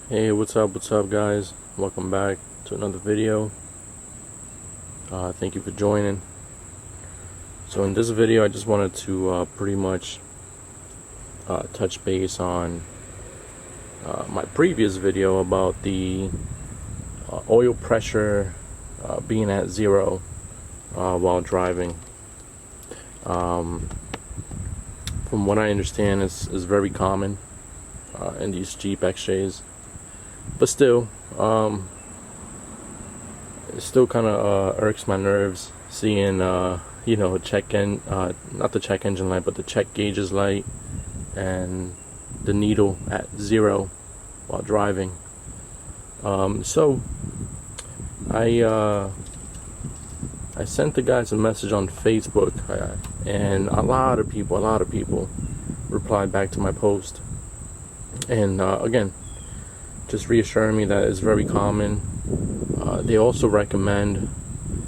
Hey, what's up guys, welcome back to another video. Thank you for joining. So in this video I just wanted to pretty much touch base on my previous video about the oil pressure being at zero while driving. From what I understand, is very common in these Jeep XJs. But still, it still kind of irks my nerves seeing, not the check engine light, but the check gauges light and the needle at zero while driving. So I sent the guys a message on Facebook, and a lot of people replied back to my post. And again, just reassuring me that it's very common. They also recommend,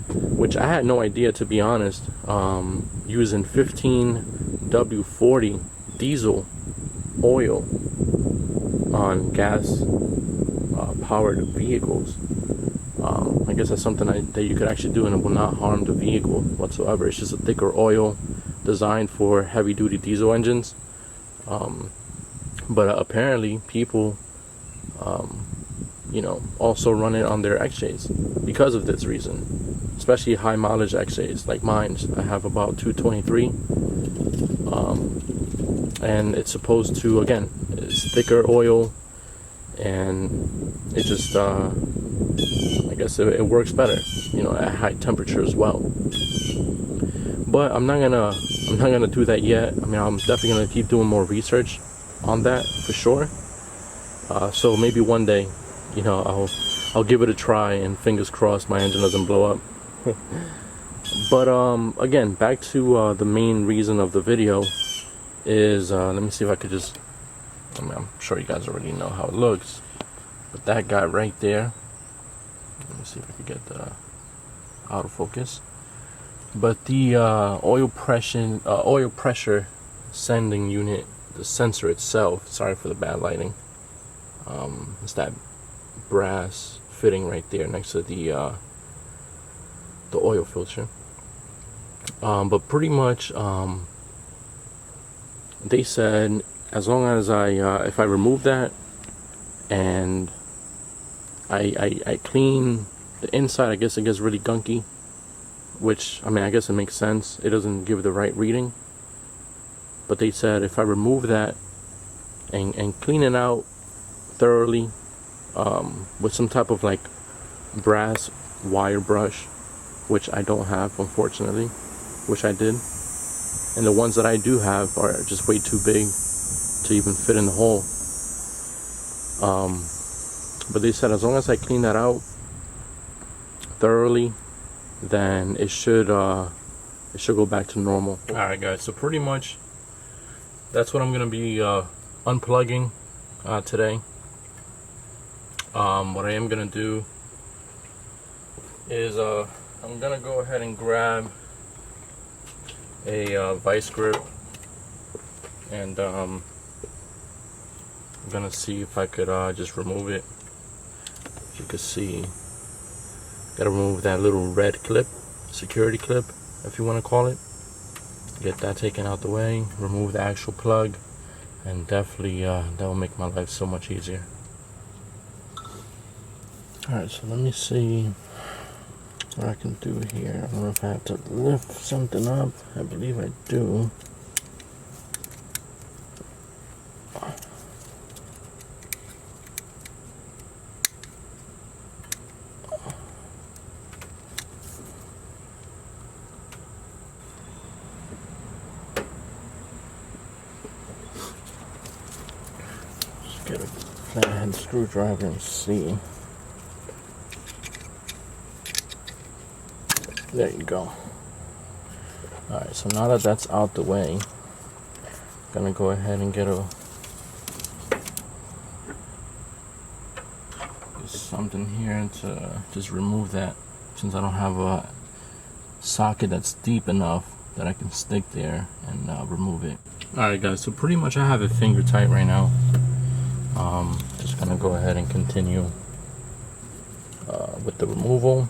which I had no idea, to be honest, using 15W40 diesel oil on gas powered vehicles. I guess that's something that you could actually do, and it will not harm the vehicle whatsoever. It's just a thicker oil designed for heavy duty diesel engines. But apparently people also run it on their XJs because of this reason, especially high mileage XJs like mine. I have about 223, and it's supposed to, again, it's thicker oil, and it just I guess it works better, at high temperature as well. But I'm not gonna do that yet. I mean, I'm definitely gonna keep doing more research on that for sure. So maybe one day, I'll give it a try, and fingers crossed my engine doesn't blow up. But again, back to the main reason of the video is, let me see if I could just, I'm sure you guys already know how it looks, but that guy right there, let me see if I could get the autofocus. But the oil pressure sending unit, the sensor itself, sorry for the bad lighting, it's that brass fitting right there next to the oil filter. But pretty much, they said as long as if I remove that and I clean the inside, I guess it gets really gunky, which, I mean, I guess it makes sense. It doesn't give the right reading. But they said if I remove that and clean it out thoroughly with some type of like brass wire brush, which I don't have, unfortunately, wish I did, and the ones that I do have are just way too big to even fit in the hole. But they said as long as I clean that out thoroughly, then it should go back to normal. Alright guys, so pretty much that's what I'm gonna be unplugging today. What I am gonna do is I'm gonna go ahead and grab a vice grip, and I'm gonna see if I could just remove it. As you can see, gotta remove that little red clip, security clip if you want to call it. Get that taken out the way, remove the actual plug, and definitely that will make my life so much easier. Alright, so let me see what I can do here. I don't know if I have to lift something up. I believe I do. Just get a flathead screwdriver and see. There you go. Alright, so now that that's out the way, I'm gonna go ahead and get something here to just remove that, since I don't have a socket that's deep enough that I can stick there and remove it. Alright guys, so pretty much I have it finger tight right now. Just gonna gonna go ahead and continue with the removal.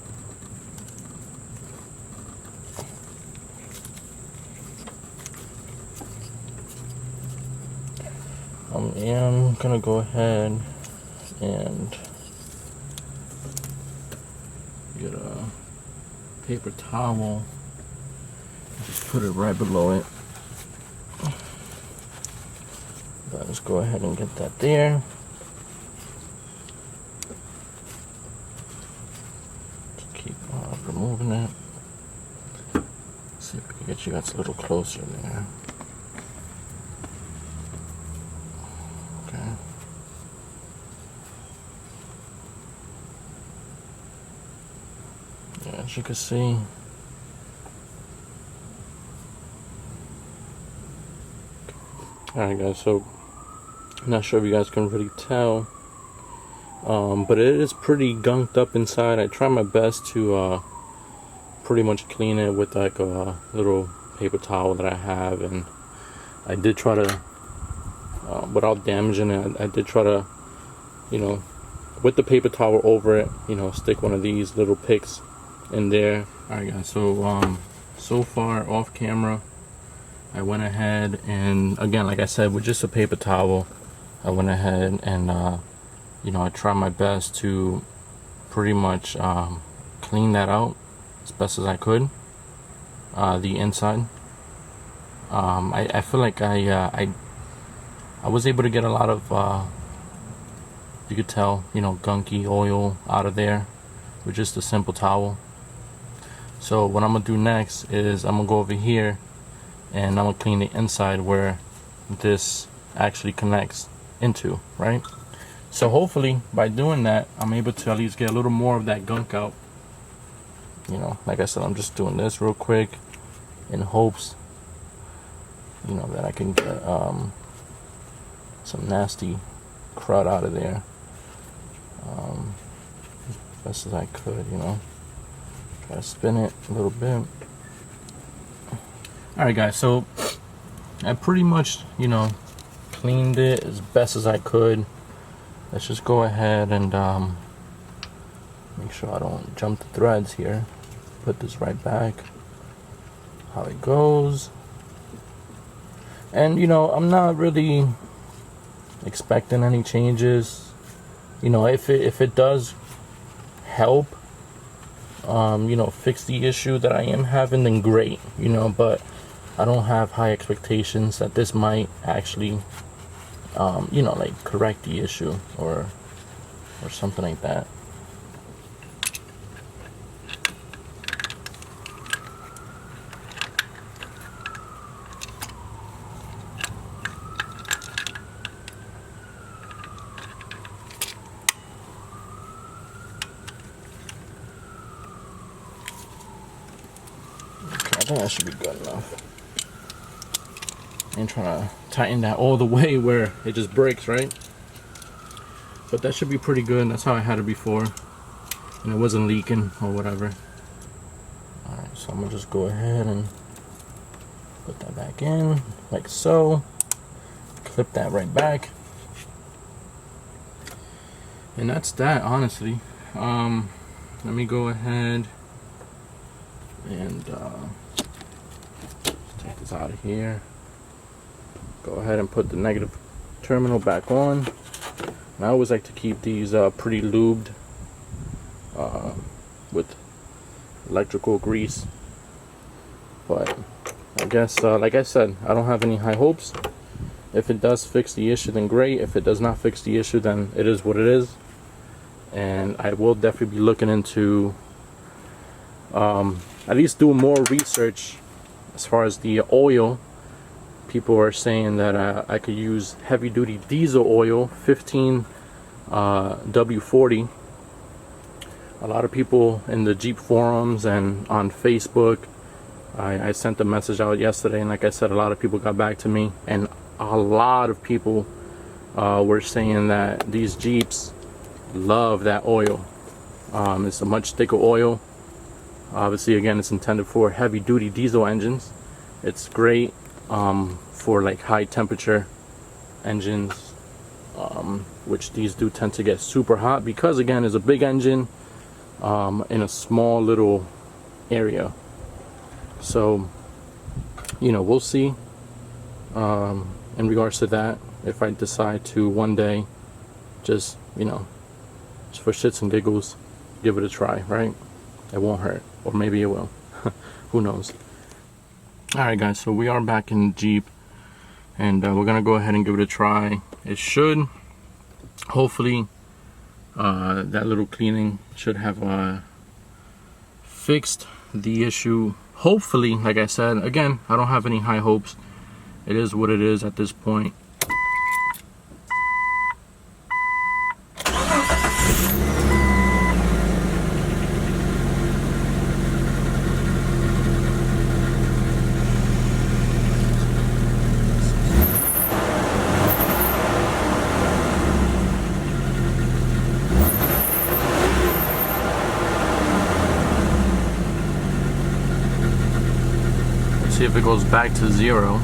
I am gonna go ahead and get a paper towel, just put it right below it. Let's go ahead and get that there. Just keep removing it. See if we can get you guys a little closer there. Okay. Yeah, as you can see, alright guys, so I'm not sure if you guys can really tell, but it is pretty gunked up inside. I try my best to pretty much clean it with like a little paper towel that I have, and I did try to, without damaging it, I did try to, you know, with the paper towel over it, you know, stick one of these little picks in there. Alright guys, so so far off camera, I went ahead and, again, like I said, with just a paper towel, I went ahead and you know, I tried my best to pretty much clean that out as best as I could, the inside. I feel like I was able to get a lot of you could tell, you know, gunky oil out of there with just a simple towel. So what I'm gonna do next is I'm gonna go over here and I'm gonna clean the inside where this actually connects into, right? So hopefully by doing that, I'm able to at least get a little more of that gunk out. You know, like I said, I'm just doing this real quick in hopes, you know, that I can get some nasty crud out of there as best as I could, you know. Try to spin it a little bit. Alright guys, so I pretty much, you know, cleaned it as best as I could. Let's just go ahead and make sure I don't jump the threads here. Put this right back how it goes. And you know, I'm not really expecting any changes. You know, if it does help you know, fix the issue that I am having, then great, you know, but I don't have high expectations that this might actually you know, like correct the issue or something like that. Okay, I think that should be good enough. And trying to tighten that all the way where it just breaks, right? But that should be pretty good. That's how I had it before, and it wasn't leaking or whatever. Alright, so I'm gonna just go ahead and put that back in like so. Clip that right back, and that's that, honestly. Let me go ahead and take this out of here. Go ahead and put the negative terminal back on. And I always like to keep these pretty lubed with electrical grease, but I guess like I said, I don't have any high hopes. If it does fix the issue, then great. If it does not fix the issue, then it is what it is. And I will definitely be looking into at least doing more research as far as the oil. People are saying that I could use heavy duty diesel oil, 15 W40. A lot of people in the Jeep forums and on Facebook, I sent a message out yesterday, and like I said, a lot of people got back to me, and a lot of people were saying that these Jeeps love that oil. It's a much thicker oil. Obviously, again, it's intended for heavy duty diesel engines. It's great for like high temperature engines, which these do tend to get super hot because, again, it's a big engine in a small little area. So, you know, we'll see in regards to that, if I decide to one day just, you know, just for shits and giggles, give it a try, right? It won't hurt, or maybe it will. Who knows? Alright guys, so we are back in the Jeep, and we're gonna go ahead and give it a try. It should, hopefully, that little cleaning should have fixed the issue. Hopefully, like I said, again, I don't have any high hopes. It is what it is at this point. See if it goes back to 0.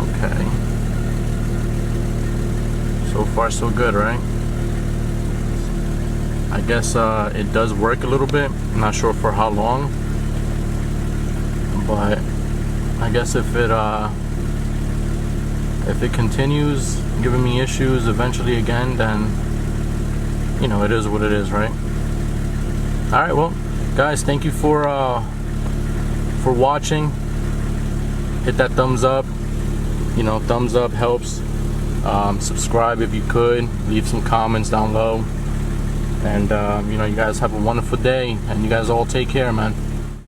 Okay. So far so good, right? I guess it does work a little bit. I'm not sure for how long, but I guess if it continues giving me issues eventually again, then, you know, it is what it is, right? All right, well, guys, thank you for watching. Hit that thumbs up. You know, thumbs up helps. Subscribe if you could. Leave some comments down low. And you know, you guys have a wonderful day, and you guys all take care, man.